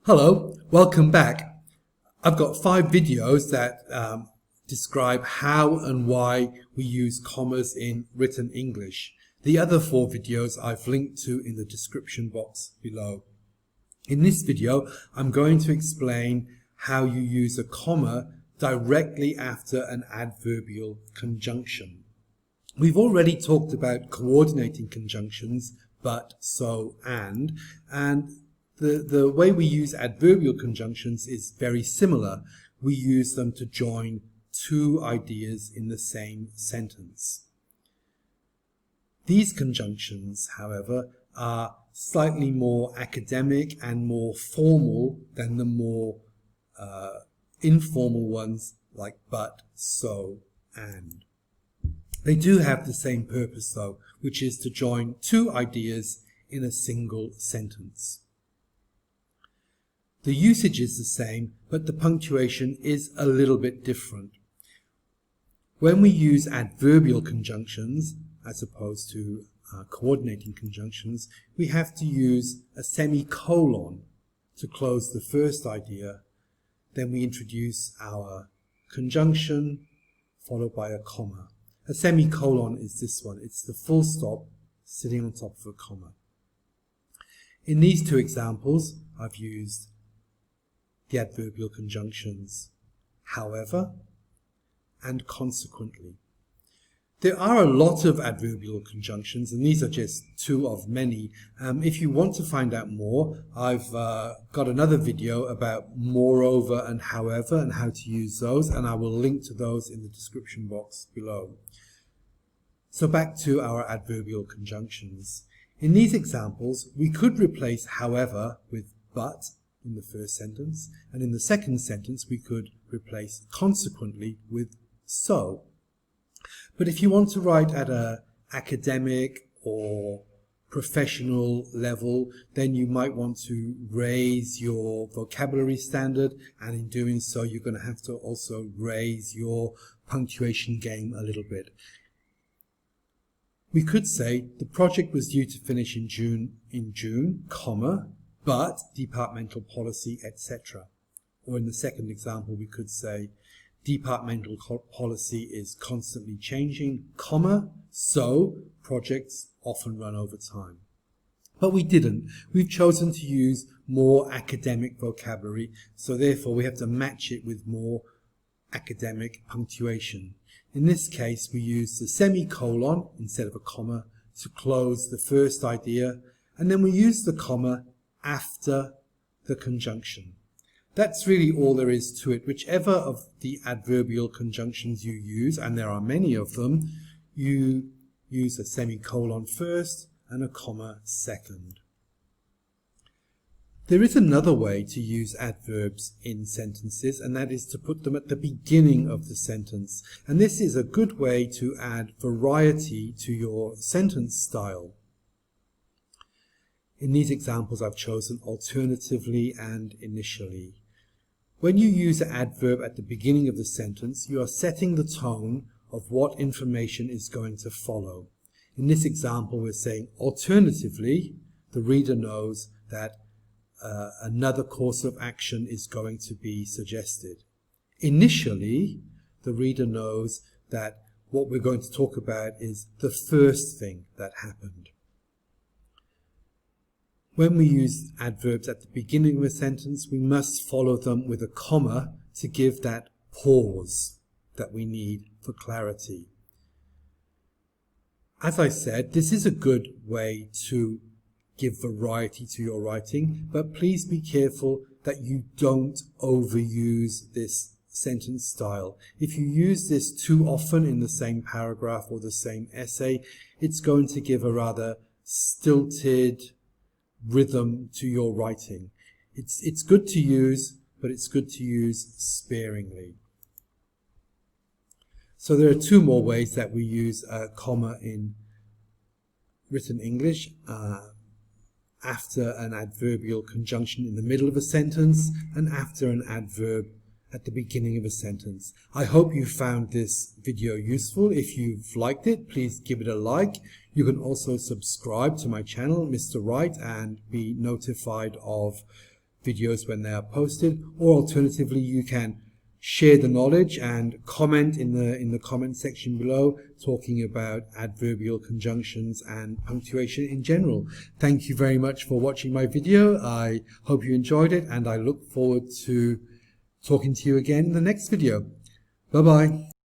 Hello, welcome back. I've got 5 videos that describe how and why we use commas in written English. The other 4 videos I've linked to in the description box below. In this video, I'm going to explain how you use a comma directly after an adverbial conjunction. We've already talked about coordinating conjunctions, but, so, and the way we use adverbial conjunctions is very similar. We use them to join 2 ideas in the same sentence. These conjunctions, however, are slightly more academic and more formal than the more informal ones like but, so, and. They do have the same purpose though, which is to join 2 ideas in a single sentence. The usage is the same, but the punctuation is a little bit different. When we use adverbial conjunctions, as opposed to coordinating conjunctions, we have to use a semicolon to close the first idea. Then we introduce our conjunction, followed by a comma. A semicolon is this one. It's the full stop sitting on top of a comma. In these 2 examples, I've used the adverbial conjunctions however and consequently. There are a lot of adverbial conjunctions, and these are just 2 of many. If you want to find out more, I've got another video about moreover and however and how to use those, and I will link to those in the description box below. So back to our adverbial conjunctions. In these examples, we could replace however with but in the first sentence, and in the second sentence we could replace consequently with so. But if you want to write at an academic or professional level, then you might want to raise your vocabulary standard, and in doing so you're going to have to also raise your punctuation game a little bit. We could say the project was due to finish in June, comma, but departmental policy, etc. Or in the second example, we could say departmental policy is constantly changing, comma, so projects often run over time. But we didn't. We've chosen to use more academic vocabulary, so therefore we have to match it with more academic punctuation. In this case, we use the semicolon instead of a comma to close the first idea, and then we use the comma after the conjunction. That's really all there is to it. Whichever of the adverbial conjunctions you use, and there are many of them, you use a semicolon first and a comma second. There is another way to use adverbs in sentences, and that is to put them at the beginning of the sentence. And this is a good way to add variety to your sentence style. In these examples, I've chosen alternatively and initially. When you use an adverb at the beginning of the sentence, you are setting the tone of what information is going to follow. In this example, we're saying alternatively, the reader knows that another course of action is going to be suggested. Initially, the reader knows that what we're going to talk about is the first thing that happened. When we use adverbs at the beginning of a sentence, we must follow them with a comma to give that pause that we need for clarity. As I said, this is a good way to give variety to your writing, but please be careful that you don't overuse this sentence style. If you use this too often in the same paragraph or the same essay, it's going to give a rather stilted rhythm to your writing. It's good to use, but it's good to use sparingly. So there are 2 more ways that we use a comma in written English. After an adverbial conjunction in the middle of a sentence, and after an adverb at the beginning of a sentence. I hope you found this video useful. If you've liked it, please give it a like. You can also subscribe to my channel, Mr. Wright, and be notified of videos when they are posted, or alternatively you can share the knowledge and comment in the comment section below, talking about adverbial conjunctions and punctuation in general. Thank you very much for watching my video. I hope you enjoyed it, and I look forward to talking to you again in the next video. Bye bye.